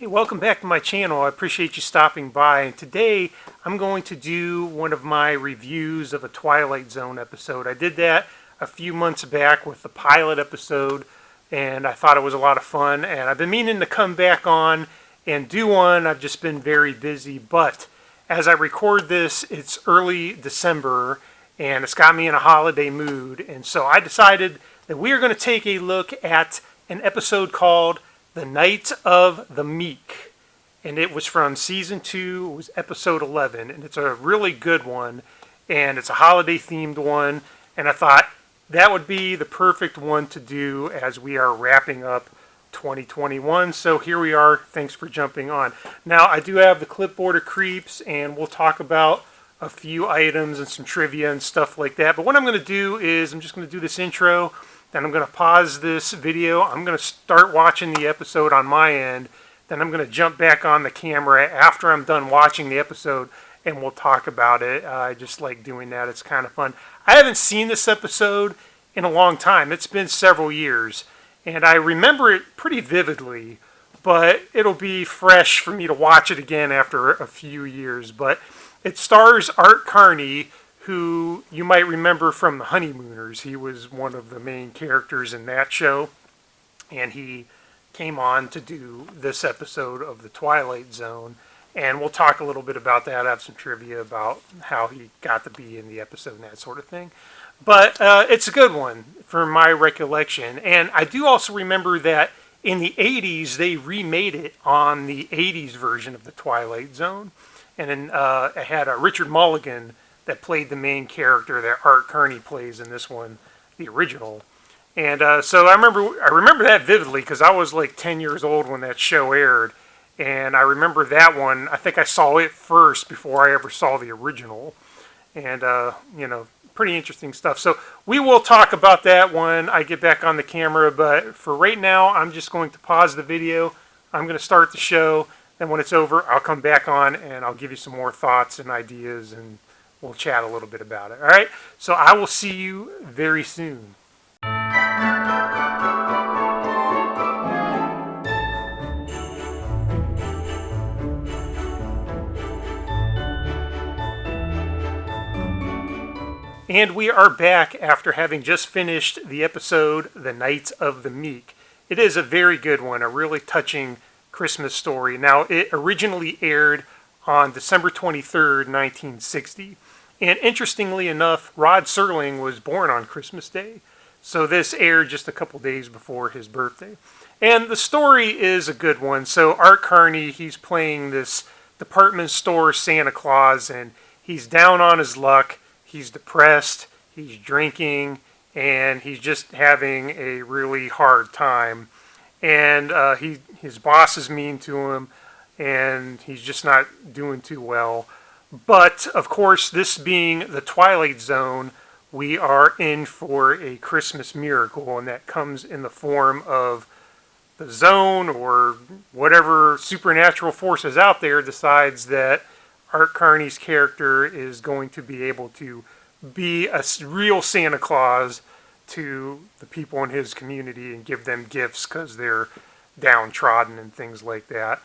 Welcome back to my channel. I appreciate you stopping by. And today I'm going to do one of my reviews of a Twilight Zone episode. I did that a few months back with the pilot episode, and I thought it was a lot of fun. And I've been meaning to come back on and do one. I've just been very busy. But as I record this, it's early December, and it's got me in a holiday mood. And so I decided that we are going to take a look at an episode called The Night of the Meek, and it was from season 2. It was episode 11, and it's a really good one, and it's a holiday themed one, and I thought that would be the perfect one to do as we are wrapping up 2021. So here we are. Thanks for jumping on. Now I do have the clipboard of creeps, and we'll talk about a few items and some trivia and stuff like that. But what I'm going to do is I'm just going to do this intro. Then I'm going to pause this video. I'm going to start watching the episode on my end. Then I'm going to jump back on the camera after I'm done watching the episode, and we'll talk about it. I just like doing that. It's kind of fun. I haven't seen this episode in a long time. It's been several years, and I remember it pretty vividly, but it'll be fresh for me to watch it again after a few years. But it stars Art Carney, who you might remember from The Honeymooners. He was one of the main characters in that show, and he came on to do this episode of The Twilight Zone, and we'll talk a little bit about that. I have some trivia about how he got to be in the episode and that sort of thing. But it's a good one from my recollection, and I do also remember that in the 80s they remade it on the 80s version of The Twilight Zone, and then it had Richard Mulligan that played the main character that Art Carney plays in this one, the original. And so I remember that vividly because I was like 10 years old when that show aired. And I remember that one. I think I saw it first before I ever saw the original. And, pretty interesting stuff. So we will talk about that when I get back on the camera. But for right now, I'm just going to pause the video. I'm going to start the show. Then when it's over, I'll come back on and I'll give you some more thoughts and ideas, and we'll chat a little bit about it. All right? So I will see you very soon. And we are back after having just finished the episode, The Night of the Meek. It is a very good one, a really touching Christmas story. Now, it originally aired on December 23rd, 1960. And interestingly enough, Rod Serling was born on Christmas Day. So this aired just a couple days before his birthday. And the story is a good one. So Art Carney, he's playing this department store Santa Claus, and he's down on his luck. He's depressed, he's drinking, and he's just having a really hard time. And his boss is mean to him, and he's just not doing too well. But, of course, this being the Twilight Zone, we are in for a Christmas miracle, and that comes in the form of the zone or whatever supernatural forces out there decides that Art Carney's character is going to be able to be a real Santa Claus to the people in his community and give them gifts because they're downtrodden and things like that.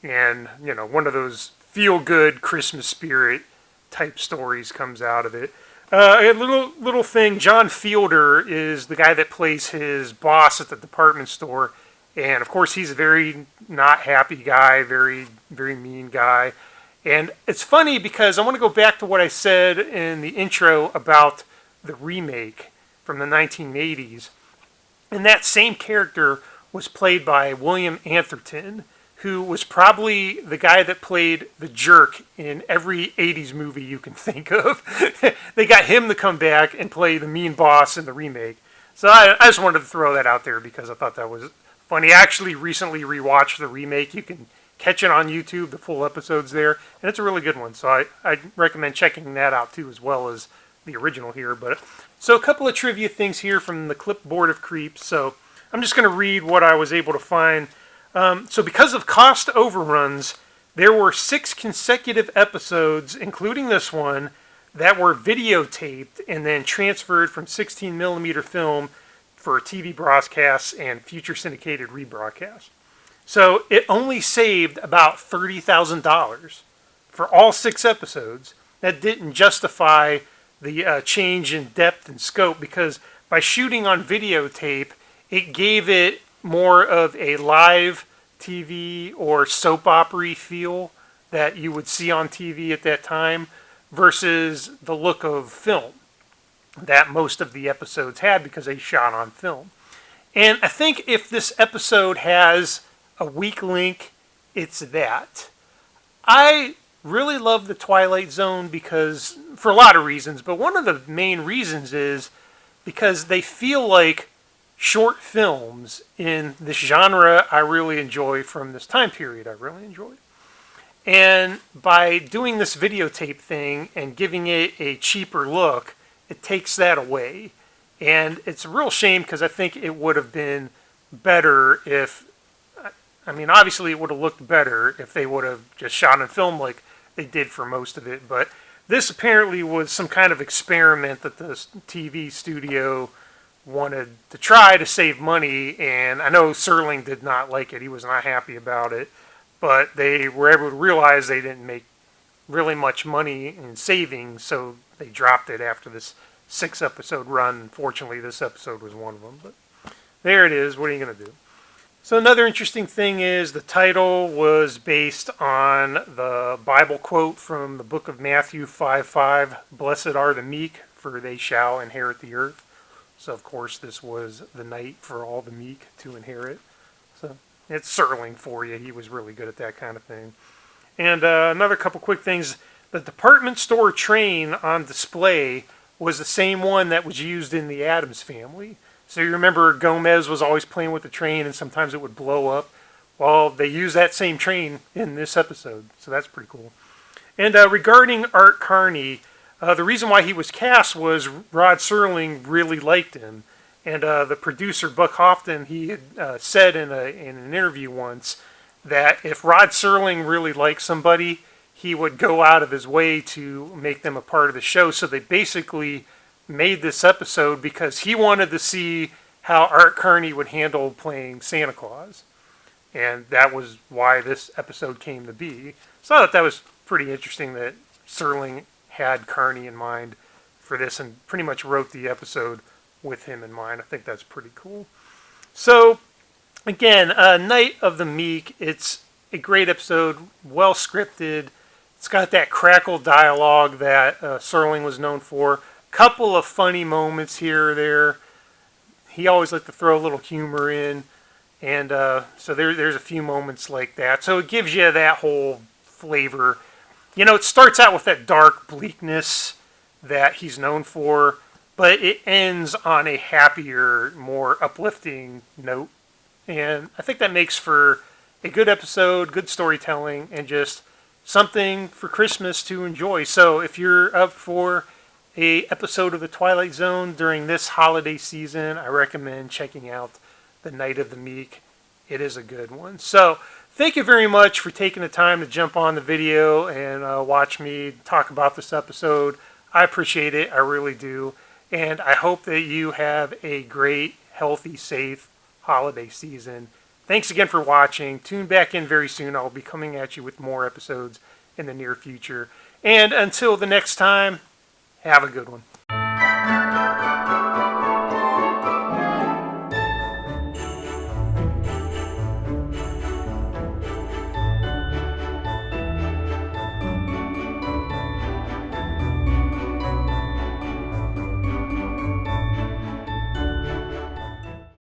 And, one of those feel-good Christmas spirit type stories comes out of it. A little thing, John Fielder is the guy that plays his boss at the department store. And, of course, he's a very not happy guy, very, very mean guy. And it's funny because I want to go back to what I said in the intro about the remake from the 1980s. And that same character was played by William Atherton, who was probably the guy that played the jerk in every 80s movie you can think of. They got him to come back and play the mean boss in the remake. So I just wanted to throw that out there because I thought that was funny. I actually recently rewatched the remake. You can catch it on YouTube, the full episode's there, and it's a really good one. So I recommend checking that out too, as well as the original here. But so a couple of trivia things here from the clipboard of creeps. So I'm just going to read what I was able to find. So because of cost overruns, there were 6 consecutive episodes, including this one, that were videotaped and then transferred from 16mm film for TV broadcasts and future syndicated rebroadcasts. So it only saved about $30,000 for all 6 episodes. That didn't justify the change in depth and scope, because by shooting on videotape, it gave it more of a live TV or soap opera feel that you would see on TV at that time versus the look of film that most of the episodes had because they shot on film. And I think if this episode has a weak link, it's that. I really love the Twilight Zone because, for a lot of reasons, but one of the main reasons is because they feel like short films in this genre I really enjoy from this time period I really enjoy. And by doing this videotape thing and giving it a cheaper look, it takes that away. And it's a real shame because I think it would have been better if, I mean, obviously it would have looked better if they would have just shot on film like they did for most of it. But this apparently was some kind of experiment that the TV studio wanted to try to save money. And I know Serling did not like it. He was not happy about it. But they were able to realize they didn't make really much money in savings, so they dropped it after this 6-episode run. Unfortunately, this episode was one of them. But there it is. What are you going to do? So another interesting thing is the title was based on the Bible quote from the book of Matthew 5:5, "Blessed are the meek, for they shall inherit the earth." So, of course, this was the night for all the meek to inherit. So it's Serling for you. He was really good at that kind of thing. And another couple quick things. The department store train on display was the same one that was used in the Addams Family. So you remember Gomez was always playing with the train and sometimes it would blow up. Well, they used that same train in this episode. So that's pretty cool. And regarding Art Carney, the reason why he was cast was Rod Serling really liked him. And the producer, Buck Houghton, he had said in an interview once that if Rod Serling really liked somebody, he would go out of his way to make them a part of the show. So they basically made this episode because he wanted to see how Art Carney would handle playing Santa Claus. And that was why this episode came to be. So I thought that was pretty interesting that Serling had Carney in mind for this and pretty much wrote the episode with him in mind. I think that's pretty cool. So, again, Night of the Meek. It's a great episode, well scripted. It's got that crackle dialogue that Serling was known for. Couple of funny moments here or there. He always liked to throw a little humor in. And so there's a few moments like that. So it gives you that whole flavor. You know, it starts out with that dark bleakness that he's known for, but it ends on a happier, more uplifting note. And I think that makes for a good episode, good storytelling, and just something for Christmas to enjoy. So if you're up for a episode of The Twilight Zone during this holiday season, I recommend checking out The Night of the Meek. It is a good one. So thank you very much for taking the time to jump on the video and watch me talk about this episode. I appreciate it. I really do. And I hope that you have a great, healthy, safe holiday season. Thanks again for watching. Tune back in very soon. I'll be coming at you with more episodes in the near future. And until the next time, have a good one.